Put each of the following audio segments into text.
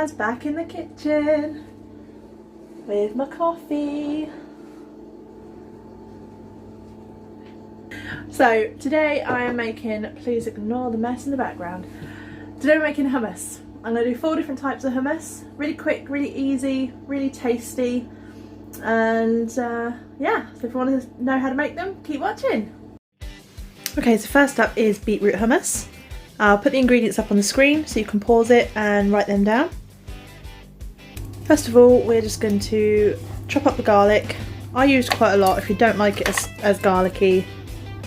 guys, back in the kitchen with my coffee. So today I am making, please ignore the mess in the background. Today we're making hummus. I'm going to do 4 different types of hummus. Really quick, really easy, really tasty. And yeah, so if you want to know how to make them, keep watching. Okay, so first up is beetroot hummus. I'll put the ingredients up on the screen so you can pause it and write them down. First of all, we're just going to chop up the garlic. I use quite a lot. If you don't like it as garlicky,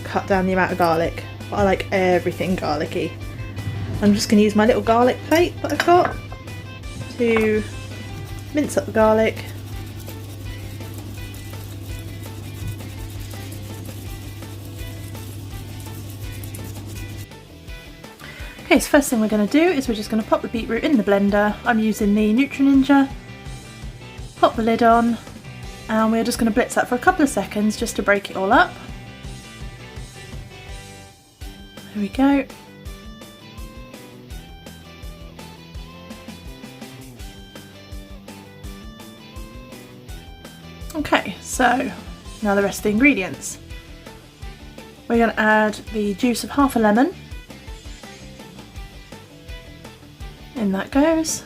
cut down the amount of garlic. But I like everything garlicky. I'm just going to use my little garlic plate that I've got to mince up the garlic. Okay, so first thing we're going to do is we're just going to pop the beetroot in the blender. I'm using the Ninja. Pop the lid on and we're just going to blitz that for a couple of seconds just to break it all up. There we go. Okay, so now the rest of the ingredients. We're going to add the juice of half a lemon. In that goes.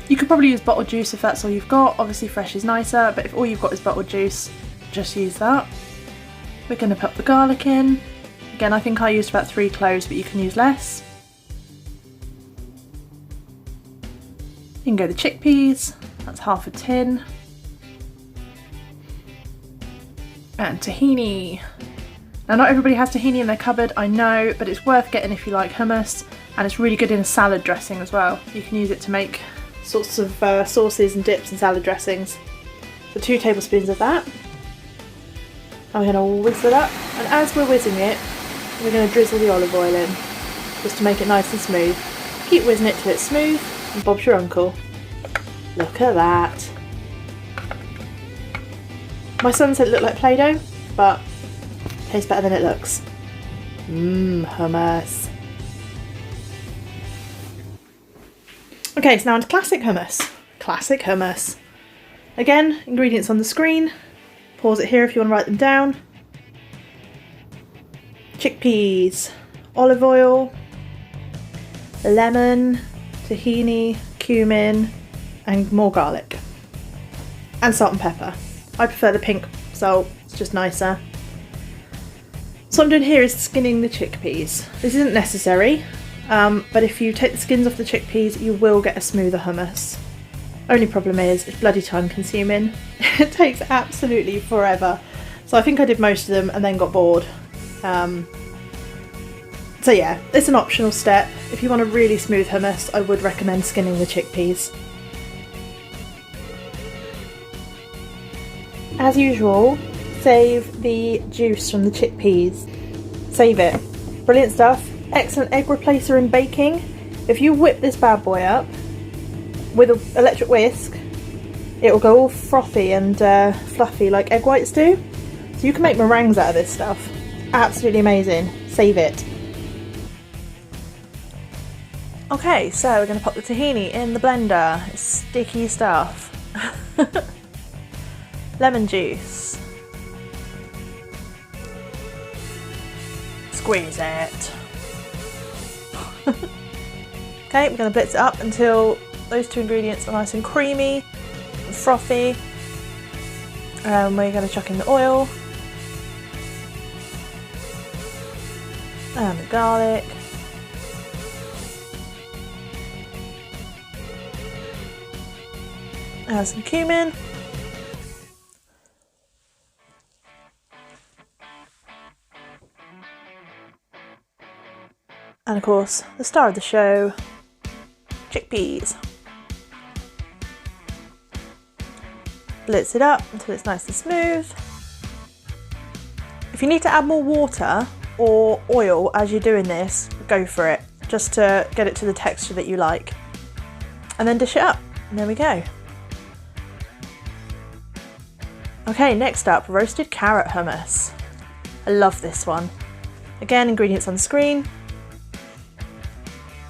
You could probably use bottled juice if that's all you've got. Obviously fresh is nicer, but if all you've got is bottled juice, just use that. We're going to put the garlic in. Again, I think I used about 3 cloves, but you can use less. You can go the chickpeas, that's half a tin. And tahini. Now not everybody has tahini in their cupboard, I know, but it's worth getting if you like hummus, and it's really good in a salad dressing as well. You can use it to make sorts of sauces and dips and salad dressings. So 2 tablespoons of that. I'm going to whiz it up, and as we're whizzing it, we're going to drizzle the olive oil in, just to make it nice and smooth. Keep whizzing it till it's smooth, and Bob's your uncle. Look at that. My son said it looked like Play-Doh, but tastes better than it looks. Hummus. Okay, so now on to classic hummus. Classic hummus. Again, ingredients on the screen. Pause it here if you want to write them down. Chickpeas, olive oil, lemon, tahini, cumin, and more garlic. And salt and pepper. I prefer the pink salt, it's just nicer. So what I'm doing here is skinning the chickpeas. This isn't necessary, but if you take the skins off the chickpeas, you will get a smoother hummus. Only problem is, it's bloody time consuming. It takes absolutely forever. So I think I did most of them and then got bored. So yeah, it's an optional step. If you want a really smooth hummus, I would recommend skinning the chickpeas. As usual, save the juice from the chickpeas. Save it. Brilliant stuff. Excellent egg replacer in baking. If you whip this bad boy up with an electric whisk, it will go all frothy and fluffy like egg whites do. So you can make meringues out of this stuff. Absolutely amazing. Save it. Okay, so we're going to pop the tahini in the blender. It's sticky stuff. Lemon juice. Squeeze it. Okay, we're going to blitz it up until those 2 ingredients are nice and creamy and frothy. We're going to chuck in the oil and the garlic. Add some cumin. And of course, the star of the show, chickpeas. Blitz it up until it's nice and smooth. If you need to add more water or oil as you're doing this, go for it, just to get it to the texture that you like. And then dish it up, and there we go. Okay, next up, roasted carrot hummus. I love this one. Again, ingredients on the screen.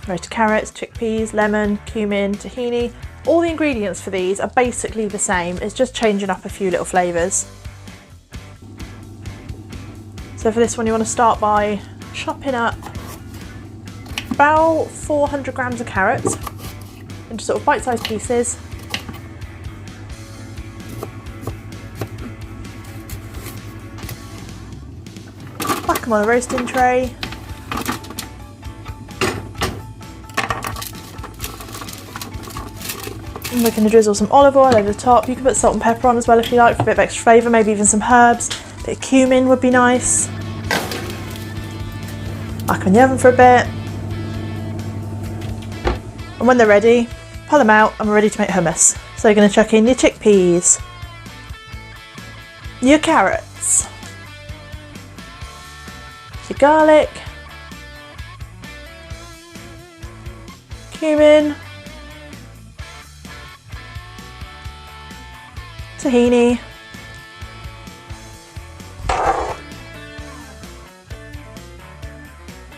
roasted carrots, chickpeas, lemon, cumin, tahini. All the ingredients for these are basically the same, it's just changing up a few little flavours. So for this one you want to start by chopping up about 400 grams of carrots into sort of bite-sized pieces. Whack them on a roasting tray. And we're going to drizzle some olive oil over the top. You can put salt and pepper on as well if you like for a bit of extra flavour, maybe even some herbs. A bit of cumin would be nice. Whack them in the oven for a bit. And when they're ready, pull them out and we're ready to make hummus. So you're going to chuck in your chickpeas, your carrots, your garlic, cumin, tahini,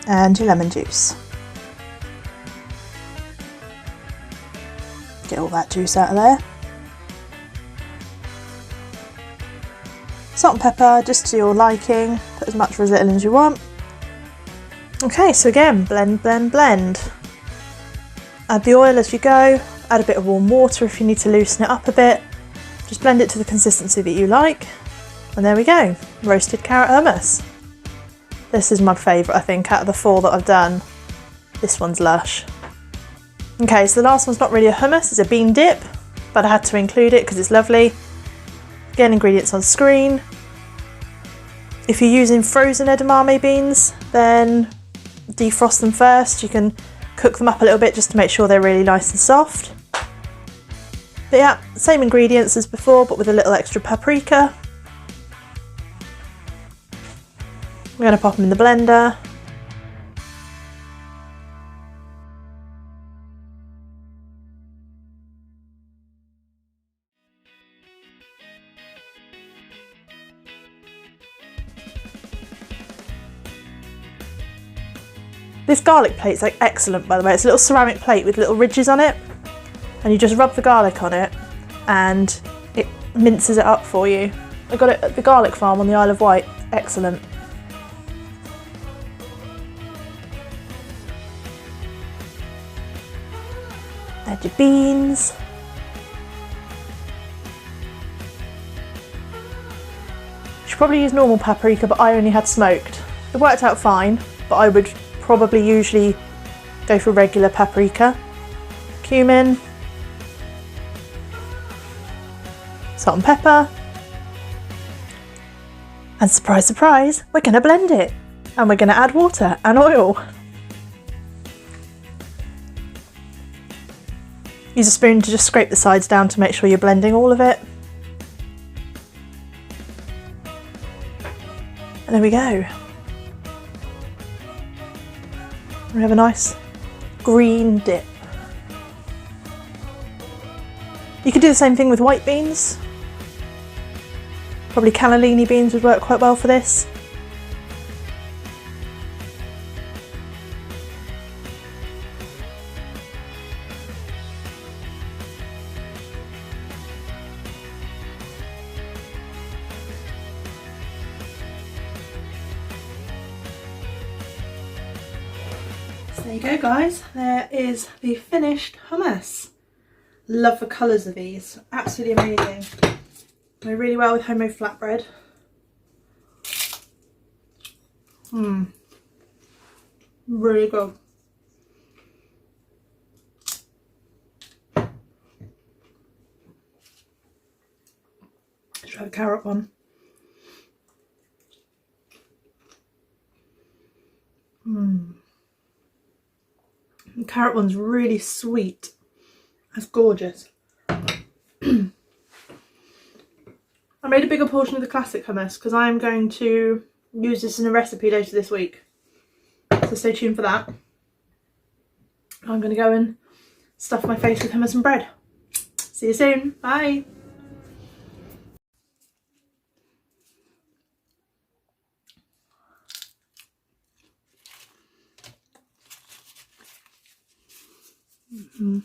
and your lemon juice. Get all that juice out of there. Salt and pepper, just to your liking. Put as much or as little as you want. Okay, so again, blend, blend, blend. Add the oil as you go. Add a bit of warm water if you need to loosen it up a bit. Just blend it to the consistency that you like. And there we go, roasted carrot hummus. This is my favourite, I think, out of the 4 that I've done. This one's lush. Okay, so the last one's not really a hummus, it's a bean dip, but I had to include it because it's lovely. Again, ingredients on screen. If you're using frozen edamame beans, then defrost them first. You can cook them up a little bit just to make sure they're really nice and soft. But yeah, same ingredients as before, but with a little extra paprika. We're going to pop them in the blender. This garlic plate's like excellent, by the way. It's a little ceramic plate with little ridges on it, and you just rub the garlic on it and it minces it up for you. I got it at the garlic farm on the Isle of Wight. Excellent. Add your beans. You should probably use normal paprika, but I only had smoked. It worked out fine, but I would probably usually go for regular paprika. Cumin, salt and pepper, and surprise, surprise, we're going to blend it, and we're going to add water and oil. Use a spoon to just scrape the sides down to make sure you're blending all of it. And there we go. We have a nice green dip. You could do the same thing with white beans. Probably cannellini beans would work quite well for this. There you go, guys, there is the finished hummus. Love the colours of these, absolutely amazing. Go really well with homemade flatbread. Really good. Let's try the carrot one. The carrot one's really sweet. That's gorgeous. I made a bigger portion of the classic hummus because I am going to use this in a recipe later this week. So stay tuned for that. I'm going to go and stuff my face with hummus and bread. See you soon. Bye. Mm-hmm.